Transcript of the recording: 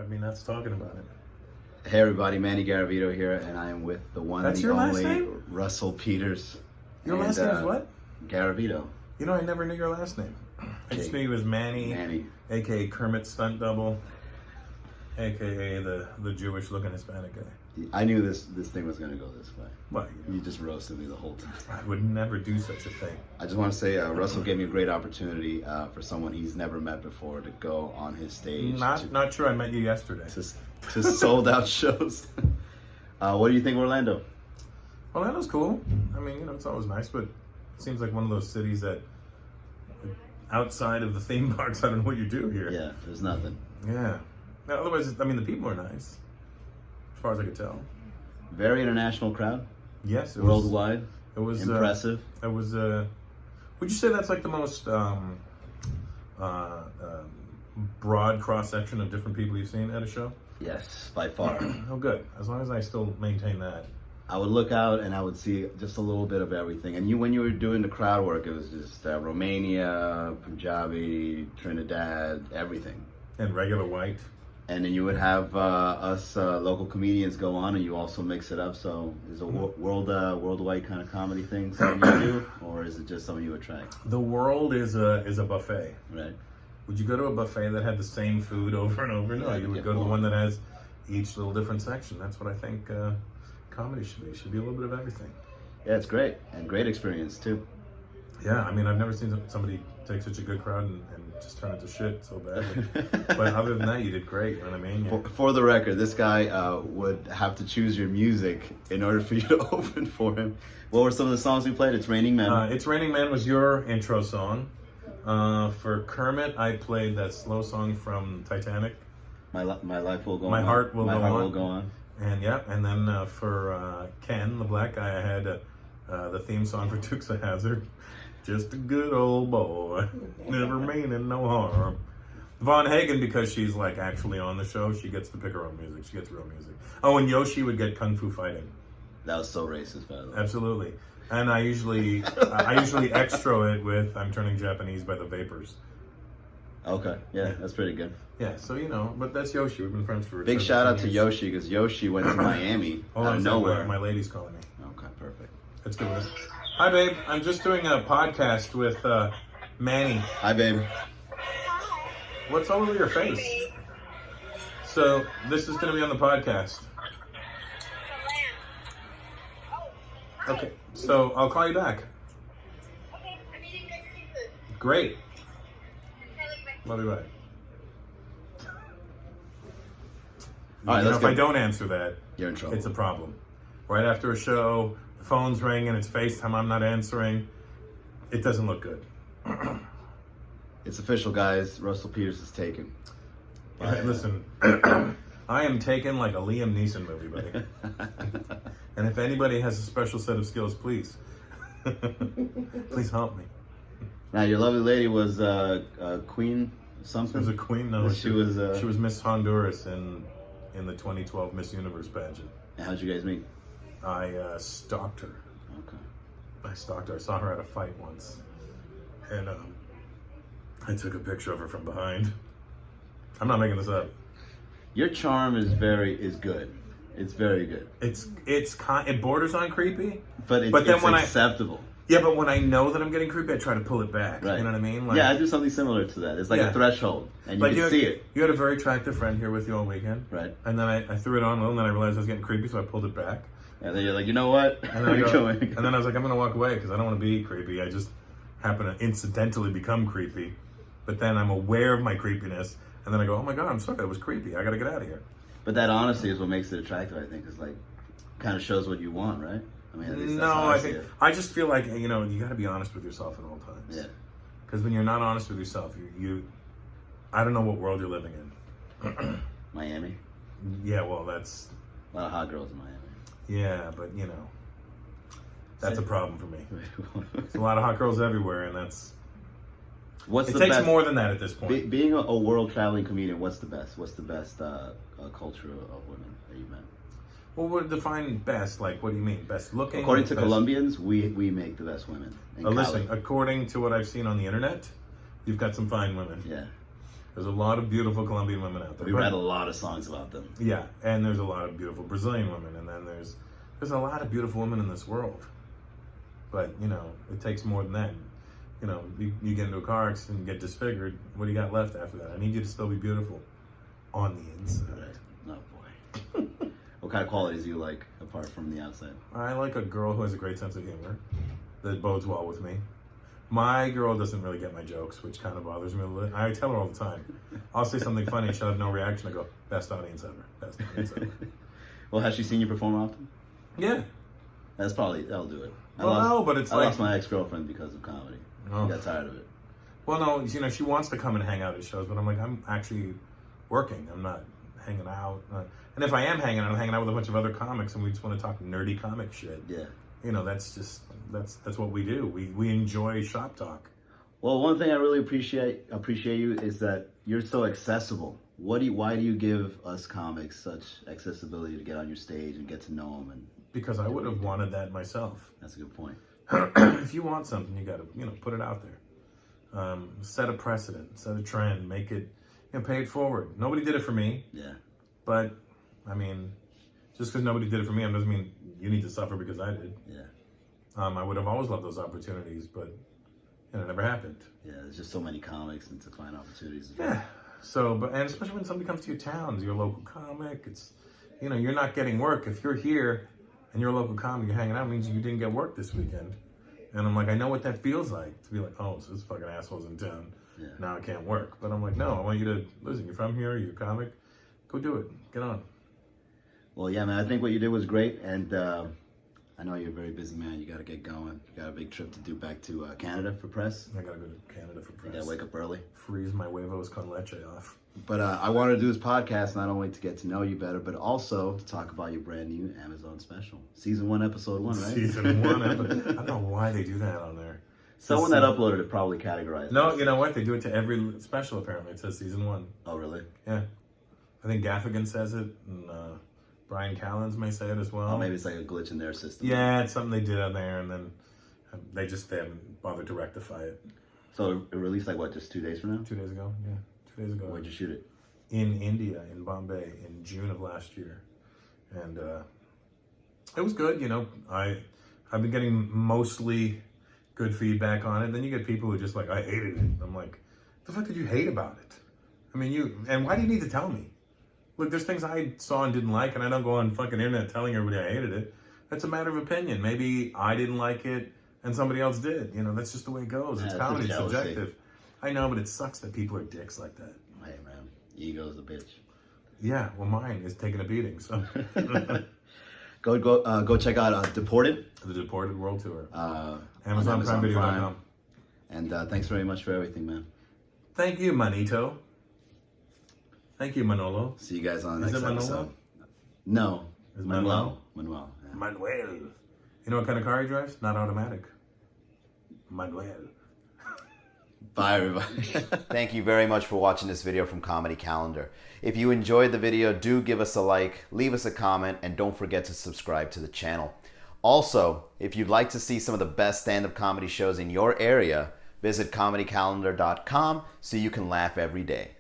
drive me nuts talking about it. Hey everybody, Manny Garavito here, and I am with the one That's and the your last only name? Russell Peters. Your last name is what? Garavito. You know, I never knew your last name. I just knew you as Manny, a.k.a. Kermit Stunt Double, a.k.a. the Jewish-looking Hispanic guy. I knew this thing was going to go this way. What? You just roasted me the whole time. I would never do such a thing. I just want to say Russell gave me a great opportunity for someone he's never met before to go on his stage. Not sure I met you yesterday. To sold out shows. What do you think of Orlando? Orlando's cool. I mean, you know, it's always nice, but it seems like one of those cities that outside of the theme parks, I don't know what you do here. Yeah, there's nothing. Yeah. Now, otherwise, I mean, the people are nice, as far as I could tell. Very international crowd. Yes. Worldwide. It was impressive. It was. Would you say that's like the most broad cross section of different people you've seen at a show? Yes, by far. Oh, good. As long as I still maintain that. I would look out and I would see just a little bit of everything. And when you were doing the crowd work, it was just Romania, Punjabi, Trinidad, everything. And regular white. And then you would have us local comedians go on, and you also mix it up. So is a worldwide kind of comedy thing something you do, or is it just something you attract? The world is a buffet. Right. Would you go to a buffet that had the same food over and over? No, you would go to the one that has each little different section. That's what I think comedy should be. It should be a little bit of everything. Yeah, it's great. And great experience, too. Yeah, I mean, I've never seen somebody take such a good crowd and just turn it to shit so badly. But other than that, you did great. You know what I mean? Yeah. For the record, this guy would have to choose your music in order for you to open for him. What were some of the songs we played? It's Raining Man. It's Raining Man was your intro song. For Kermit, I played that slow song from Titanic. My life will go on. My heart will go on. And yeah, and then for Ken, the black guy, I had the theme song for Dukes of Hazzard. Just a good old boy, never meaning no harm. Von Hagen, because she's like actually on the show, she gets to pick her own music. She gets real music. Oh, and Yoshi would get Kung Fu Fighting. That was so racist, by the way. Absolutely. And I usually extra it with I'm Turning Japanese by the Vapors. Okay, yeah, that's pretty good. Yeah, so you know, but that's Yoshi. We've been friends for big shout out to Yoshi, because Yoshi went to Miami out of nowhere. My lady's calling me. Okay, perfect. Let's do it. Hi, babe. I'm just doing a podcast with Manny. Hi, babe. What's all over your face? So this is going to be on the podcast. Okay, so I'll call you back. Okay, I'm eating good seafood. Great. I like my Love you, bye. All right, If I don't answer that, you're in trouble. it's a problem. Right after a show, the phone's ringing, it's FaceTime, I'm not answering. It doesn't look good. It's official, guys. Russell Peters is taken. Listen, I am taken like a Liam Neeson movie, buddy. And if anybody has a special set of skills, please. Please help me. Now, your lovely lady was Queen something? She was a queen? No, she was Miss Honduras in the 2012 Miss Universe pageant. And how'd you guys meet? I stalked her. Okay. I stalked her. I saw her at a fight once. And I took a picture of her from behind. I'm not making this up. Your charm is good. It's very good. It borders on creepy. But then it's when acceptable. Yeah, but when I know that I'm getting creepy, I try to pull it back. Right. You know what I mean? Like, yeah, I do something similar to that. It's like a threshold, and you can see it. You had a very attractive friend here with you all weekend. Right. And then I threw it on a little, and then I realized I was getting creepy, so I pulled it back. And then you're like, you know what? And then, and then I was like, I'm going to walk away because I don't want to be creepy. I just happen to incidentally become creepy. But then I'm aware of my creepiness, and then I go, oh my God, I'm sorry, that was creepy. I got to get out of here. But that honesty is what makes it attractive, I think. It's like, kind of shows what you want, right? I mean, at least that's how I just feel like, you know, you got to be honest with yourself at all times. Yeah. Because when you're not honest with yourself, I don't know what world you're living in. Miami. Yeah, well, that's a lot of hot girls in Miami. Yeah, but you know, that's a problem for me. There's a lot of hot girls everywhere, and it takes more than that at this point. Being a world traveling comedian, what's the best? What's the best culture of women that you've met? Well, what define best? Like, what do you mean? Best looking? According to Colombians, we make the best women. Listen, according to what I've seen on the internet, you've got some fine women. Yeah. There's a lot of beautiful Colombian women out there. We read a lot of songs about them. Yeah, and there's a lot of beautiful Brazilian women, and then there's a lot of beautiful women in this world. But, you know, it takes more than that. You know, you get into a car accident and get disfigured. What do you got left after that? I need you to still be beautiful on the inside. Oh, boy. What kind of qualities do you like apart from the outside? I like a girl who has a great sense of humor that bodes well with me. My girl doesn't really get my jokes, which kind of bothers me a little bit. I tell her all the time. I'll say something funny, she'll have no reaction. I go, best audience ever. Best audience ever. Well, has she seen you perform often? Yeah. That'll do it. Well, no, but it's I like... lost my ex-girlfriend because of comedy. Oh. I got tired of it. Well, no, you know, she wants to come and hang out at shows, but I'm like, I'm actually working. I'm not hanging out. And if I am hanging out, I'm hanging out with a bunch of other comics, and we just want to talk nerdy comic shit. Yeah. You know, that's what we do. We enjoy shop talk. Well, one thing I really appreciate you is that you're so accessible. Why do you give us comics such accessibility to get on your stage and get to know them? And Because I would have wanted that myself. that's a good point. If you want something, you got to, you know, put it out there. Set a precedent, set a trend, make it, you know, pay it forward. Nobody did it for me. Yeah. But, I mean, just because nobody did it for me, it doesn't mean you need to suffer because I did. Yeah. I would have always loved those opportunities, but you know, it never happened. Yeah, there's just so many comics and to find opportunities. Yeah. So, and especially when somebody comes to your town, your local comic, it's, you know, you're not getting work. If you're here and you're a local comic, you're hanging out, it means you didn't get work this weekend. And I'm like, I know what that feels like, to be like, oh, so this fucking asshole's in town. Yeah. Now I can't work. But I'm like, no, I want you to, listen, you're from here, you're a comic, go do it. Get on. Well, yeah, man, I think what you did was great, and I know you're a very busy man. You got to get going. You got a big trip to do back to Canada for press. I gotta go to Canada for press. You got to wake up early. Freeze my huevos con leche off. But I wanted to do this podcast not only to get to know you better, but also to talk about your brand new Amazon special. Season 1, episode 1, right? Season 1 episode. I don't know why they do that on there. Someone that uploaded it probably categorized it. No, you know what? They do it to every special, apparently. It says season 1. Oh, really? Yeah. I think Gaffigan says it, and Brian Callens may say it as well. Oh, maybe it's like a glitch in their system. Yeah, it's something they did on there, and then they haven't bothered to rectify it. So it released like, what, just 2 days from now? 2 days ago, yeah. 2 days ago. Where'd you shoot it? In India, in Bombay, in June of last year. And it was good, you know. I've been getting mostly good feedback on it. Then you get people who just like, I hated it. I'm like, the fuck did you hate about it? I mean, and why do you need to tell me? Look, there's things I saw and didn't like, and I don't go on fucking internet telling everybody I hated it. That's a matter of opinion. Maybe I didn't like it and somebody else did. You know, that's just the way it goes. It's comedy, it's subjective. I know, but it sucks that people are dicks like that. Hey, man, ego's a bitch. Yeah, well, mine is taking a beating, so. Go check out Deported. The Deported World Tour. Amazon AmazonPrimeVideo.com. And thanks very much for everything, man. Thank you, Manito. Thank you, Manolo. See you guys on the Is next it Manolo? episode. No. Is Manuel. Manuel? Manuel. Yeah. Manuel. You know what kind of car he drives? Not automatic. Manuel. Bye, everybody. Thank you very much for watching this video from Comedy Calendar. If you enjoyed the video, do give us a like, leave us a comment, and don't forget to subscribe to the channel. Also, if you'd like to see some of the best stand-up comedy shows in your area, visit comedycalendar.com so you can laugh every day.